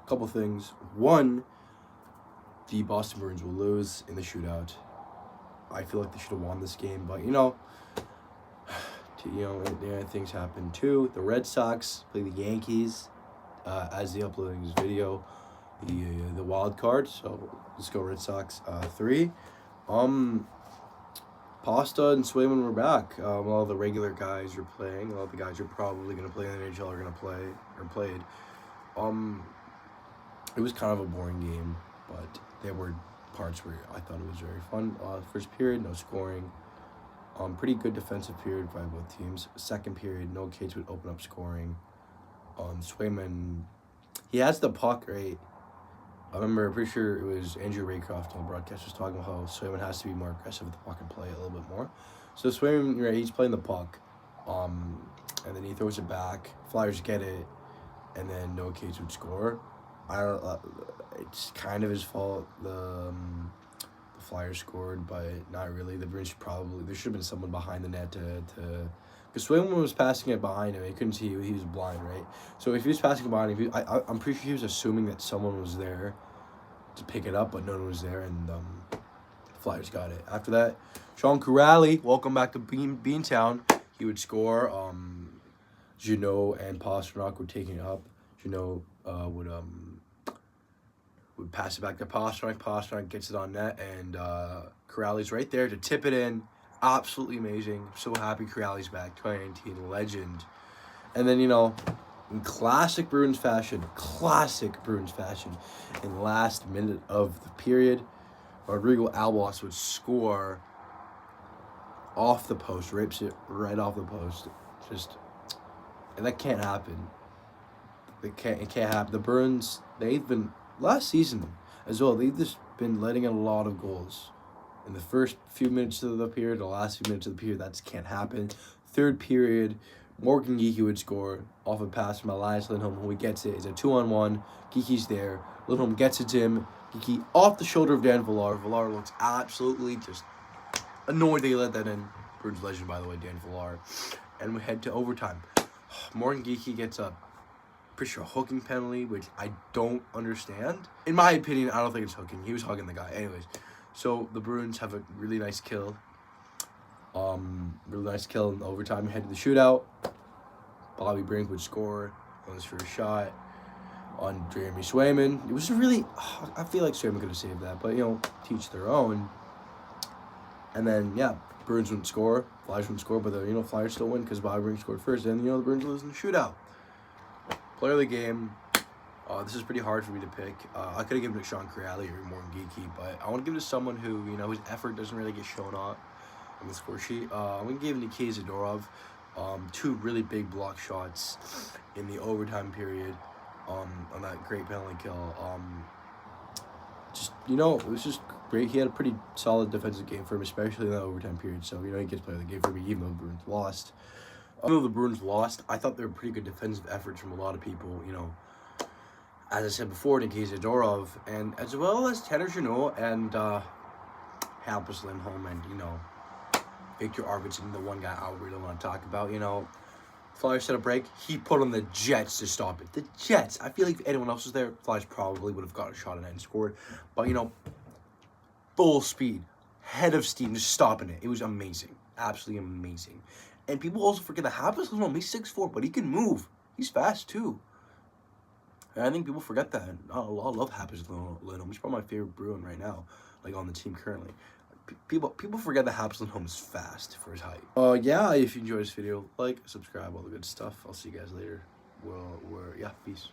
a couple things. One, the Boston Bruins will lose in the shootout. I feel like they should have won this game, but things happen too. The Red Sox play the Yankees as they uploading this video. The wild card. So let's go Red Sox 3. Pasta and Swayman were back. All the regular guys are playing. All the guys you're probably gonna play in the NHL are gonna play or played. It was kind of a boring game, but there were parts where I thought it was very fun. First period, no scoring. Pretty good defensive period by both teams. Second period, no kids would open up scoring. Swayman, he has the puck, right? I remember, I'm pretty sure it was Andrew Raycroft on the broadcast was talking about how Swayman has to be more aggressive with the puck and play a little bit more. So Swayman, right, he's playing the puck, and then he throws it back. Flyers get it, and then no kids would score. It's kind of his fault. The Flyers scored, but not really. The Bruins there should have been someone behind the net to because Swayman was passing it behind him. He couldn't see. He was blind, right? So if he was passing it behind him, I'm pretty sure he was assuming that someone was there to pick it up, but no one was there, and the Flyers got it. After that, Sean Kuraly, welcome back to Beantown. He would score. Jeannot and Pastrnak were taking it up. Jeannot would pass it back to Pastrnak. Pastrnak gets it on net, and Kuraly's right there to tip it in. Absolutely amazing. So happy Kuraly's back. 2019 legend. And then, in classic Bruins fashion, in the last minute of the period, Rodrigo Albois would score off the post, rips it right off the post. And that can't happen. It can't happen. The Bruins, they've been, last season as well, they've just been letting in a lot of goals. In the first few minutes of the period, the last few minutes of the period, that just can't happen. Third period, Morgan Geekie would score off a pass from Elias Lindholm. When he gets it, it's a 2-on-1. Geekie's there. Lindholm gets it to him. Geekie off the shoulder of Dan Villar. Villar looks absolutely just annoyed they let that in. Bruins legend, by the way, Dan Villar. And we head to overtime. Morgan Geekie gets a pretty sure hooking penalty, which I don't understand. In my opinion, I don't think it's hooking. He was hugging the guy. Anyways. So the Bruins have a really nice kill. In overtime. Head to the shootout. Bobby Brink would score on his first shot on Jeremy Swayman. It was I feel like Swayman could have saved that, but teach their own. And then Bruins wouldn't score, Flyers wouldn't score, but the Flyers still win because Bobby Brink scored first. And the Bruins lose in the shootout. Player of the game. This is pretty hard for me to pick. I could have given it to Sean Kuraly or Morgan Geekie, but I want to give it to someone who, whose effort doesn't really get shown on the score sheet. I'm going to give it to Nikita Zadorov. 2 really big block shots in the overtime period on that great penalty kill. It was just great. He had a pretty solid defensive game for him, especially in that overtime period. So, he gets player of the game for me, even though the Bruins lost. Even though the Bruins lost, I thought they were pretty good defensive efforts from a lot of people, as I said before, Nikita Zadorov, and as well as Tanner Jeannot and Hampus Lindholm and, Victor Arvidsson, the one guy I really want to talk about. Flyers set a break. He put on the Jets to stop it. The Jets. I feel like if anyone else was there, Flyers probably would have got a shot at it and scored. But, full speed, head of steam, just stopping it. It was amazing. Absolutely amazing. And people also forget that Hampus Lindholm, he's 6'4", but he can move. He's fast, too. And I think people forget that. I love Hampus Lindholm. He's probably my favorite Bruin right now, on the team currently. People forget that Hampus Lindholm is fast for his height. If you enjoyed this video, like, subscribe, all the good stuff. I'll see you guys later. Peace.